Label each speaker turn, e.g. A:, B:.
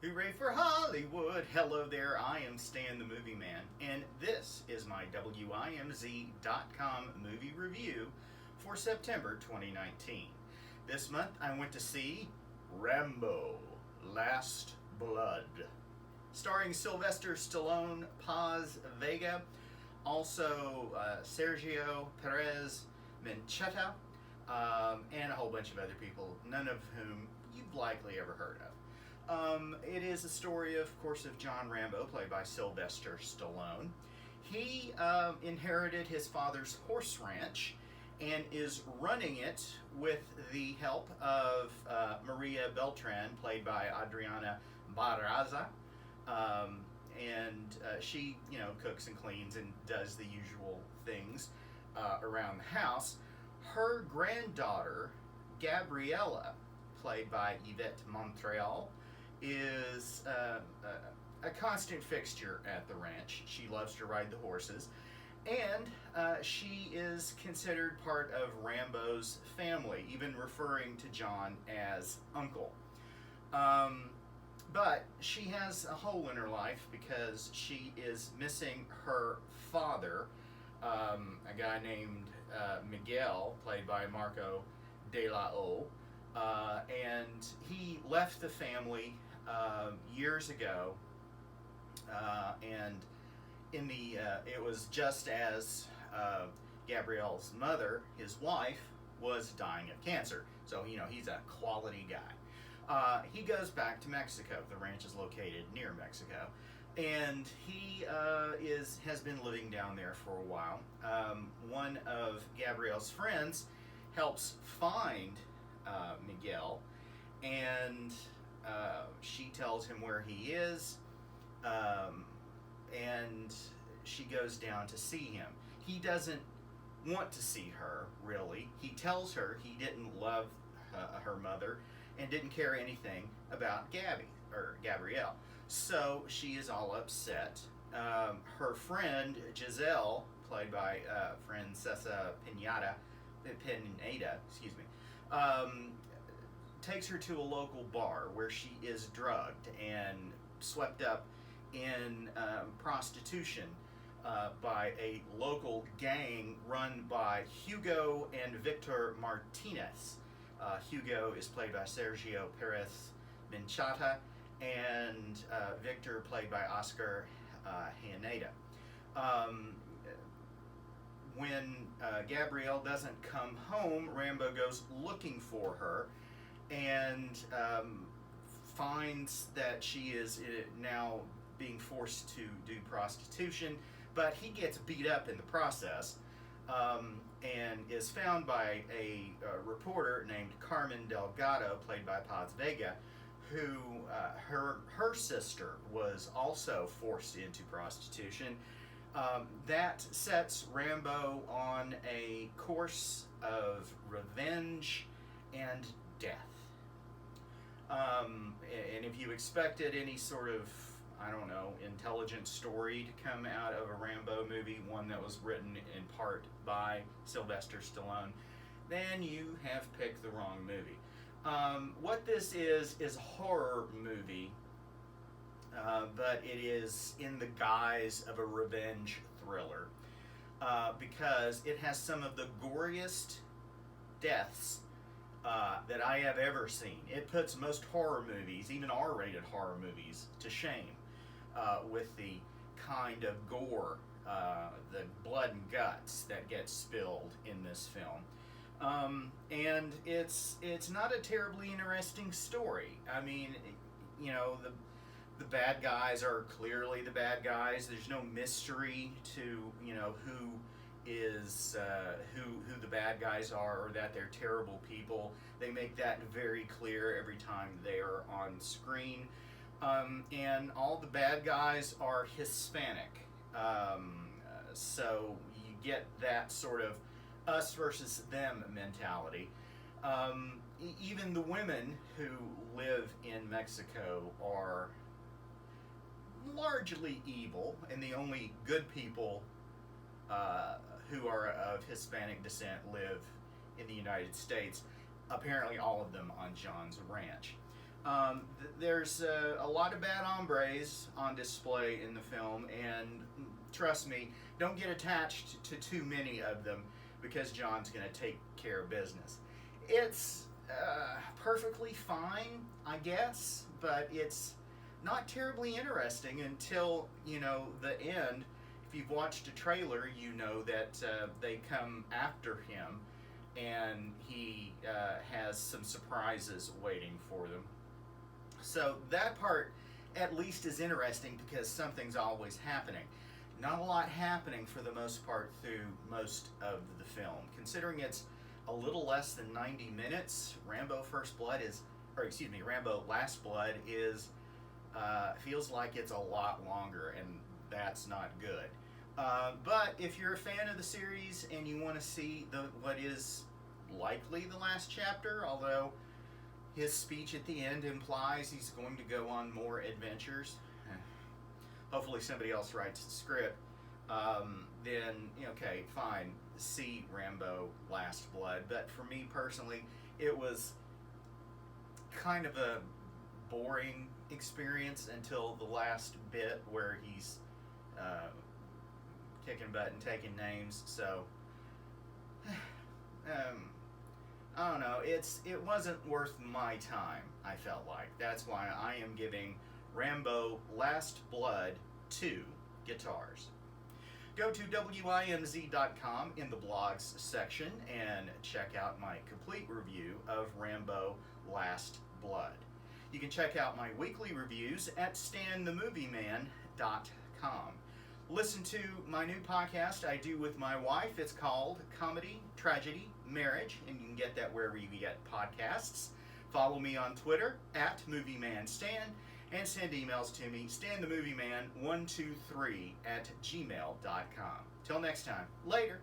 A: Hooray for Hollywood! Hello there, I am Stan the Movie Man, and this is my WIMZ.com movie review for September 2019. This month I went to see Rambo, Last Blood, starring Sylvester Stallone, Paz Vega, also Sergio Peris-Mencheta, and a whole bunch of other people, none of whom you've likely ever heard of. It is a story, of course, of John Rambo, played by Sylvester Stallone. He inherited his father's horse ranch and is running it with the help of Maria Beltran, played by Adriana Barraza. She, cooks and cleans and does the usual things around the house. Her granddaughter, Gabriella, played by Yvette Montreal, is a constant fixture at the ranch. She loves to ride the horses, and she is considered part of Rambo's family, even referring to John as uncle. But she has a hole in her life because she is missing her father, a guy named Miguel, played by Marco de la O, and he left the family years ago, and it was just as Gabrielle's mother, his wife, was dying of cancer. So he's a quality guy. He goes back to Mexico. The ranch is located near Mexico, and he has been living down there for a while. One of Gabrielle's friends helps find Miguel, and she tells him where he is, and she goes down to see him. He doesn't want to see her, really. He tells her he didn't love her mother and didn't care anything about Gabrielle. So she is all upset. Her friend, Giselle, played by Francesa Pineda, takes her to a local bar where she is drugged and swept up in prostitution by a local gang run by Hugo and Victor Martinez. Hugo is played by Sergio Peris-Mencheta, and Victor played by Oscar Haneda. When Gabrielle doesn't come home, Rambo goes looking for her and finds that she is now being forced to do prostitution, but he gets beat up in the process, and is found by a reporter named Carmen Delgado, played by Paz Vega, who her sister was also forced into prostitution. That sets Rambo on a course of revenge and death. And if you expected any sort of, intelligent story to come out of a Rambo movie, one that was written in part by Sylvester Stallone, then you have picked the wrong movie. What this is a horror movie, but it is in the guise of a revenge thriller, because it has some of the goriest deaths that I have ever seen. It puts most horror movies, even R-rated horror movies, to shame with the kind of gore, the blood and guts that gets spilled in this film. And it's not a terribly interesting story. I mean, the bad guys are clearly the bad guys. There's no mystery to who is who the bad guys are, or that they're terrible people. They make that very clear every time they are on screen. And all the bad guys are Hispanic, so you get that sort of us versus them mentality. Even the women who live in Mexico are largely evil, and the only good people who are of Hispanic descent live in the United States. Apparently all of them on John's ranch. There's a lot of bad hombres on display in the film, and trust me, don't get attached to too many of them because John's going to take care of business. It's perfectly fine, I guess, but it's not terribly interesting until, the end. If you've watched a trailer, you know that they come after him and he has some surprises waiting for them. So that part at least is interesting because something's always happening. Not a lot happening for the most part through most of the film. Considering it's a little less than 90 minutes, Rambo Last Blood is feels like it's a lot longer, and that's not good. But if you're a fan of the series and you want to see what is likely the last chapter, although his speech at the end implies he's going to go on more adventures, hopefully somebody else writes the script, then, okay, fine, see Rambo Last Blood. But for me personally, it was kind of a boring experience until the last bit where he's kicking butt and taking names. So I don't know, it wasn't worth my time, I felt like. That's why I am giving Rambo Last Blood 2 guitars. Go to WIMZ.com in the blogs section and check out my complete review of Rambo Last Blood. You can check out my weekly reviews at StanTheMovieMan.com. Listen to my new podcast I do with my wife. It's called Comedy, Tragedy, Marriage, and you can get that wherever you get podcasts. Follow me on Twitter at MovieManStan, and send emails to me, StanTheMovieMan123 at gmail.com. Till next time, later.